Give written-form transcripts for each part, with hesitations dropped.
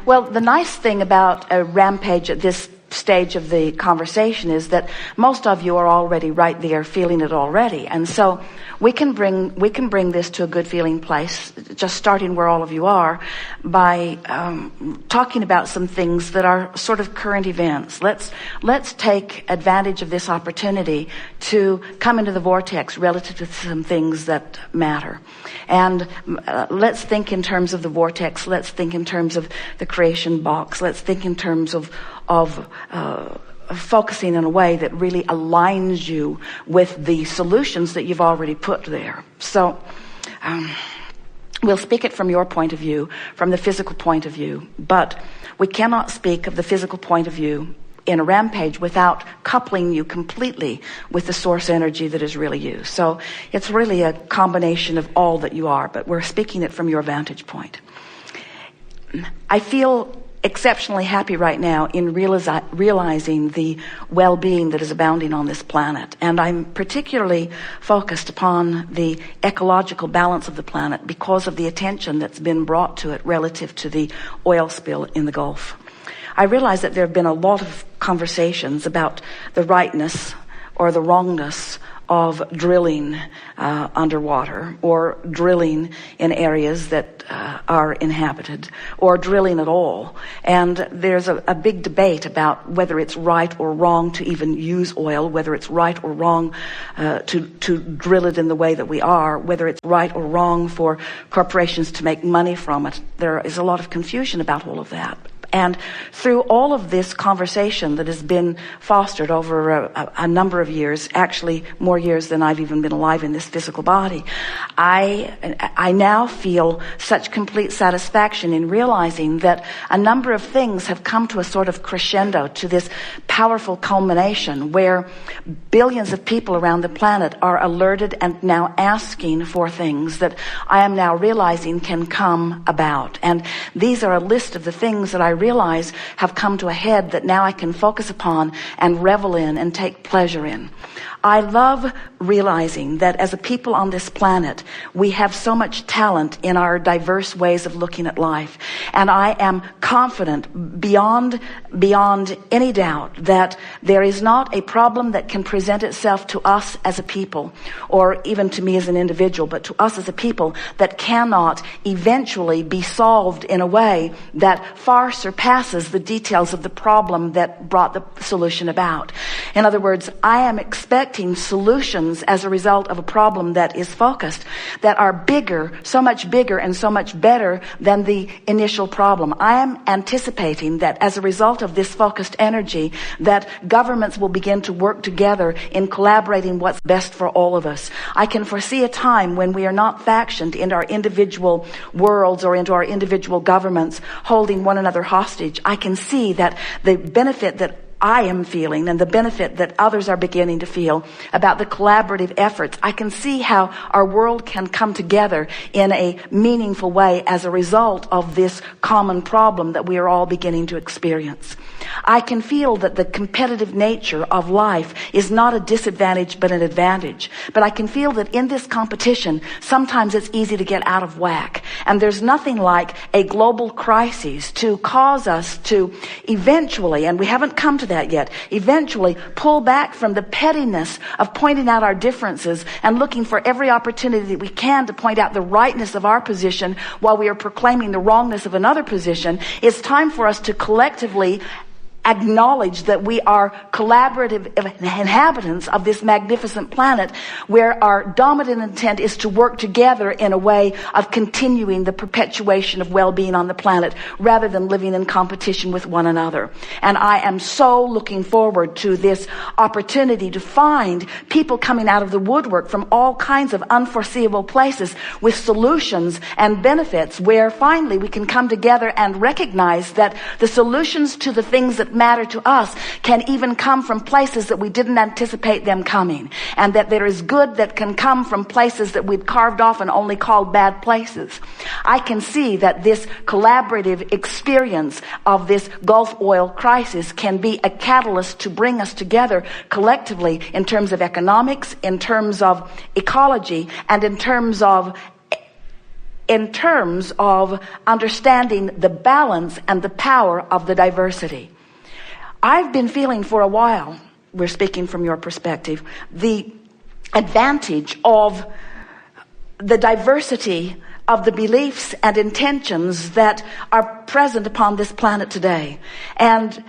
Well, the nice thing about a rampage at this stage of the conversation is that most of you are already right there feeling it already. And so we can bring this to a good feeling place, just starting where all of you are, by talking about some things that are sort of current events. Let's take advantage of this opportunity to come into the vortex relative to some things that matter. And let's think in terms of the vortex. Let's think in terms of the creation box. Let's think in terms of focusing in a way that really aligns you with the solutions that you've already put there. So we'll speak it from your point of view, from the physical point of view, but we cannot speak of the physical point of view in a rampage without coupling you completely with the source energy that is really you. So it's really a combination of all that you are, but we're speaking it from your vantage point. I feel exceptionally happy right now in realizing the well-being that is abounding on this planet. And I'm particularly focused upon the ecological balance of the planet because of the attention that's been brought to it relative to the oil spill in the Gulf. I realize that there have been a lot of conversations about the rightness or the wrongness of drilling underwater, or drilling in areas that are inhabited, or drilling at all. And there's a big debate about whether it's right or wrong to even use oil, whether it's right or wrong to drill it in the way that we are, whether it's right or wrong for corporations to make money from it. There is a lot of confusion about all of that. And through all of this conversation that has been fostered over a number of years, actually more years than I've even been alive in this physical body, I now feel such complete satisfaction in realizing that a number of things have come to a sort of crescendo, to this powerful culmination where billions of people around the planet are alerted and now asking for things that I am now realizing can come about. And these are a list of the things that I realize have come to a head that now I can focus upon and revel in and take pleasure in. I love realizing that as a people on this planet, we have so much talent in our diverse ways of looking at life. And I am confident beyond any doubt that there is not a problem that can present itself to us as a people, or even to me as an individual, but to us as a people, that cannot eventually be solved in a way that far surpasses the details of the problem that brought the solution about. In other words, I am expecting solutions as a result of a problem that is focused, that are bigger, so much bigger and so much better than the initial problem. I am anticipating that as a result of this focused energy, that governments will begin to work together in collaborating what's best for all of us. I can foresee a time when we are not factioned into our individual worlds or into our individual governments, holding one another hostage. I can see that the benefit that I am feeling and the benefit that others are beginning to feel about the collaborative efforts. I can see how our world can come together in a meaningful way as a result of this common problem that we are all beginning to experience. I can feel that the competitive nature of life is not a disadvantage but an advantage. But I can feel that in this competition, sometimes it's easy to get out of whack. And there's nothing like a global crisis to cause us to eventually, and we haven't come to that yet, eventually pull back from the pettiness of pointing out our differences and looking for every opportunity that we can to point out the rightness of our position while we are proclaiming the wrongness of another position. It's time for us to collectively acknowledge that we are collaborative inhabitants of this magnificent planet, where our dominant intent is to work together in a way of continuing the perpetuation of well-being on the planet rather than living in competition with one another. And I am so looking forward to this opportunity to find people coming out of the woodwork from all kinds of unforeseeable places with solutions and benefits, where finally we can come together and recognize that the solutions to the things that matter to us can even come from places that we didn't anticipate them coming, and that there is good that can come from places that we've carved off and only called bad places. I can see that this collaborative experience of this Gulf oil crisis can be a catalyst to bring us together collectively in terms of economics, in terms of ecology, and in terms of in terms of understanding the balance and the power of the diversity. I've been feeling for a while, we're speaking from your perspective, the advantage of the diversity of the beliefs and intentions that are present upon this planet today. And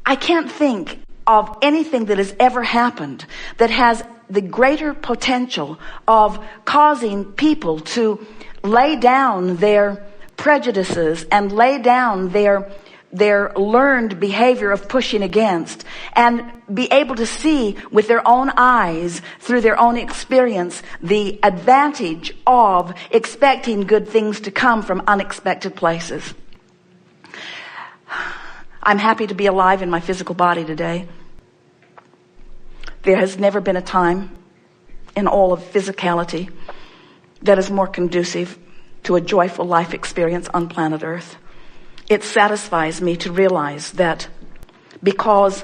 I can't think of anything that has ever happened that has the greater potential of causing people to lay down their prejudices and lay down their learned behavior of pushing against, and be able to see with their own eyes, through their own experience, the advantage of expecting good things to come from unexpected places. I'm happy to be alive in my physical body today. There has never been a time in all of physicality that is more conducive to a joyful life experience on planet Earth. It satisfies me to realize that because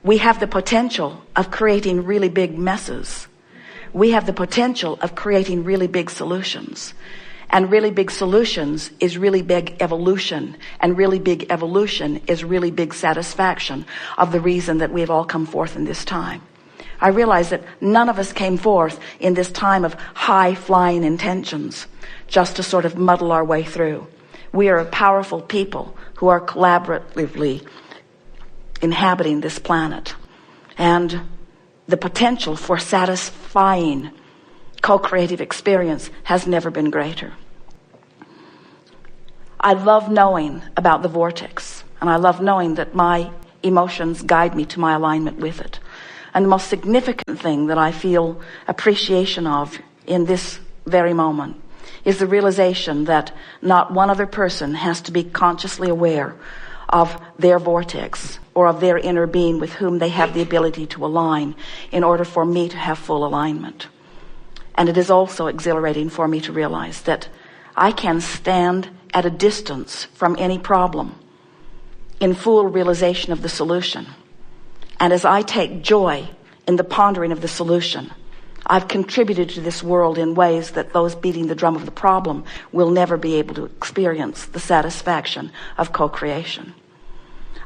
we have the potential of creating really big messes, we have the potential of creating really big solutions. And really big solutions is really big evolution. And really big evolution is really big satisfaction of the reason that we have all come forth in this time. I realize that none of us came forth in this time of high-flying intentions just to sort of muddle our way through. We are a powerful people who are collaboratively inhabiting this planet. And the potential for satisfying co-creative experience has never been greater. I love knowing about the vortex, and I love knowing that my emotions guide me to my alignment with it. And the most significant thing that I feel appreciation of in this very moment is the realization that not one other person has to be consciously aware of their vortex or of their inner being with whom they have the ability to align in order for me to have full alignment. And it is also exhilarating for me to realize that I can stand at a distance from any problem in full realization of the solution. And as I take joy in the pondering of the solution, I've contributed to this world in ways that those beating the drum of the problem will never be able to experience the satisfaction of co-creation.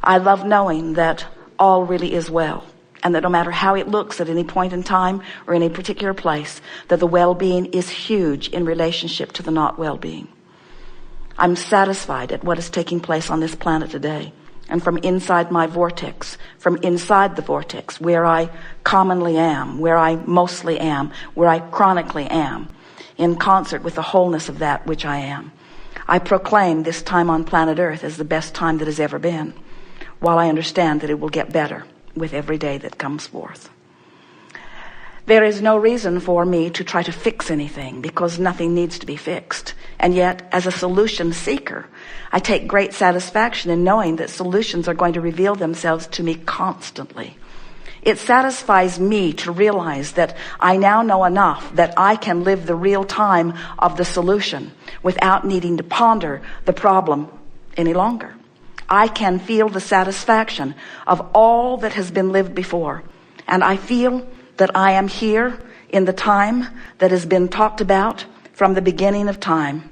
I love knowing that all really is well, and that no matter how it looks at any point in time or in a particular place, that the well-being is huge in relationship to the not well-being. I'm satisfied at what is taking place on this planet today. And from inside my vortex, from inside the vortex, where I commonly am, where I mostly am, where I chronically am, in concert with the wholeness of that which I am, I proclaim this time on planet Earth as the best time that has ever been, while I understand that it will get better with every day that comes forth. There is no reason for me to try to fix anything, because nothing needs to be fixed. And yet, as a solution seeker, I take great satisfaction in knowing that solutions are going to reveal themselves to me constantly. It satisfies me to realize that I now know enough that I can live the real time of the solution without needing to ponder the problem any longer. I can feel the satisfaction of all that has been lived before. And I feel that I am here in the time that has been talked about from the beginning of time.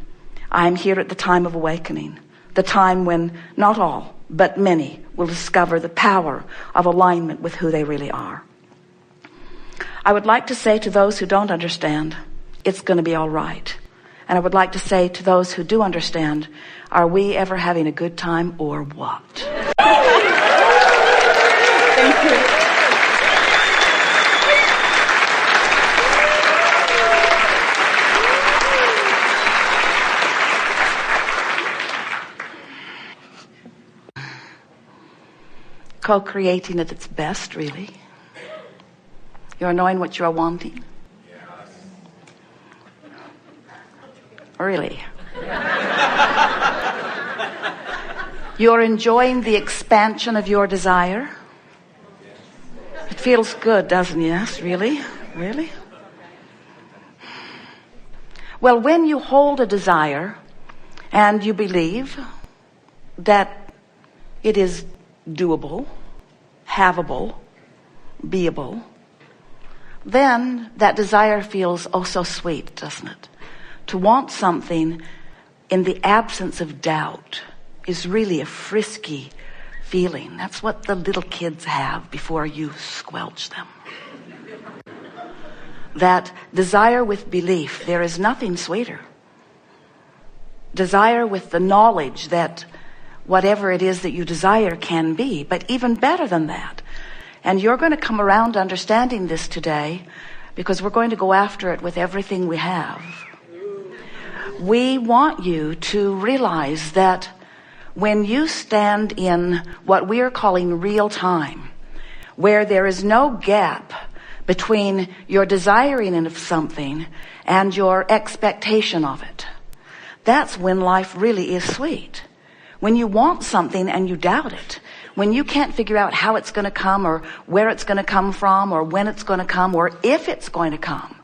I am here at the time of awakening, the time when not all, but many will discover the power of alignment with who they really are. I would like to say to those who don't understand, it's going to be all right. And I would like to say to those who do understand, are we ever having a good time or what? Thank you. Co-creating at its best, really. You're knowing what you're wanting. Yes. Really. You're enjoying the expansion of your desire. It feels good, doesn't it? Yes, really? Really? Well, when you hold a desire and you believe that it is doable, havable, beable, then that desire feels oh so sweet, doesn't it? to want something in the absence of doubt is really a frisky feeling. That's what the little kids have before you squelch them. That desire with belief, there is nothing sweeter. Desire with the knowledge that whatever it is that you desire can be, but even better than that. And you're going to come around to understanding this today, because we're going to go after it with everything we have. We want you to realize that when you stand in what we are calling real time, where there is no gap between your desiring of something and your expectation of it, that's when life really is sweet. When you want something and you doubt it, when you can't figure out how it's going to come or where it's going to come from or when it's going to come or if it's going to come,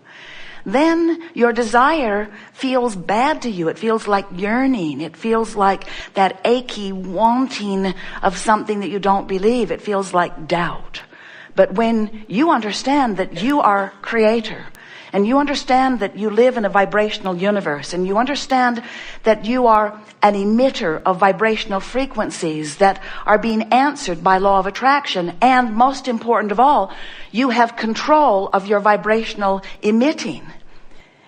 then your desire feels bad to you. It feels like yearning. It feels like that achy wanting of something that you don't believe. It feels like doubt. But when you understand that you are creator, and you understand that you live in a vibrational universe, and you understand that you are an emitter of vibrational frequencies that are being answered by law of attraction, and most important of all, you have control of your vibrational emitting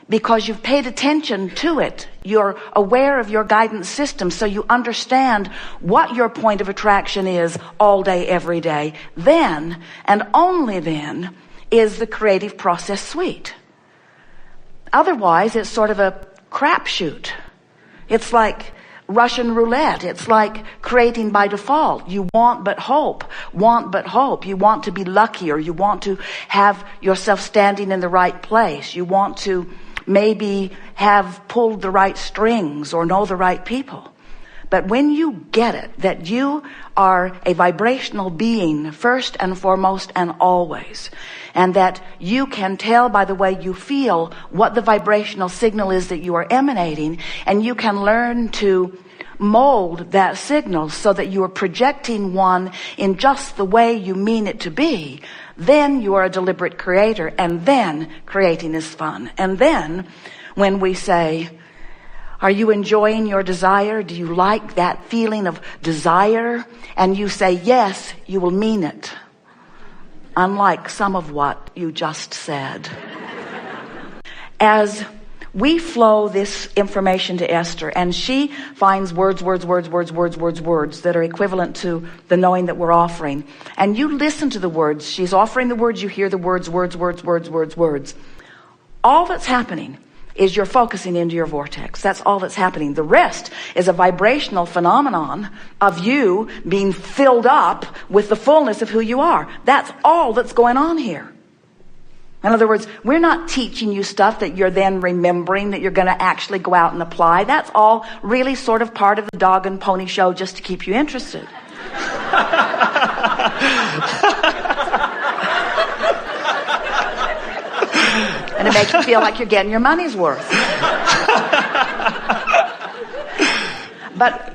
because you've paid attention to it. You're aware of your guidance system, so you understand what your point of attraction is all day, every day. Then, and only then, is the creative process sweet. Otherwise, it's sort of a crapshoot. It's like Russian roulette. It's like creating by default. You want but hope. Want but hope. You want to be lucky, or you want to have yourself standing in the right place. You want to maybe have pulled the right strings or know the right people. But when you get it, that you are a vibrational being first and foremost and always, and that you can tell by the way you feel what the vibrational signal is that you are emanating, and you can learn to mold that signal so that you are projecting one in just the way you mean it to be, then you are a deliberate creator, and then creating is fun. And then when we say, are you enjoying your desire? Do you like that feeling of desire? And you say yes, you will mean it. Unlike some of what you just said. As we flow this information to Esther, and she finds words that are equivalent to the knowing that we're offering. And you listen to the words. She's offering the words. You hear the words. All that's happening is you're focusing into your vortex. That's all that's happening. The rest is a vibrational phenomenon of you being filled up with the fullness of who you are. That's all that's going on here. In other words, we're not teaching you stuff that you're then remembering that you're going to actually go out and apply. That's all really sort of part of the dog and pony show just to keep you interested. And it makes you feel like you're getting your money's worth.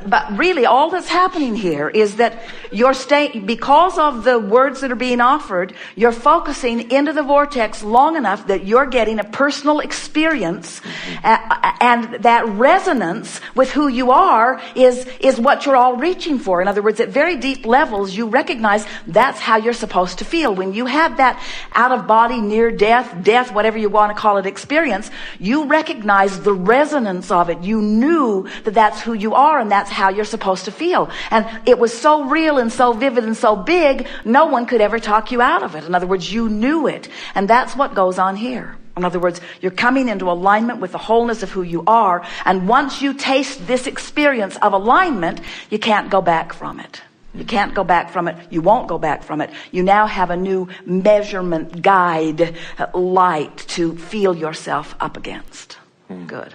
But really all that's happening here is that your state, because of the words that are being offered, you're focusing into the vortex long enough that you're getting a personal experience, and that resonance with who you are is what you're all reaching for. In other words, at very deep levels, you recognize that's how you're supposed to feel. When you have that out of body, near death, whatever you want to call it, experience, you recognize the resonance of it. You knew that that's who you are, and that's how you're supposed to feel. And it was so real and so vivid and so big, no one could ever talk you out of it. In other words, you knew it. And that's what goes on here. In other words, you're coming into alignment with the wholeness of who you are. And once you taste this experience of alignment, you can't go back from it. You can't go back from it. You won't go back from it. You now have a new measurement guide light to feel yourself up against. Good.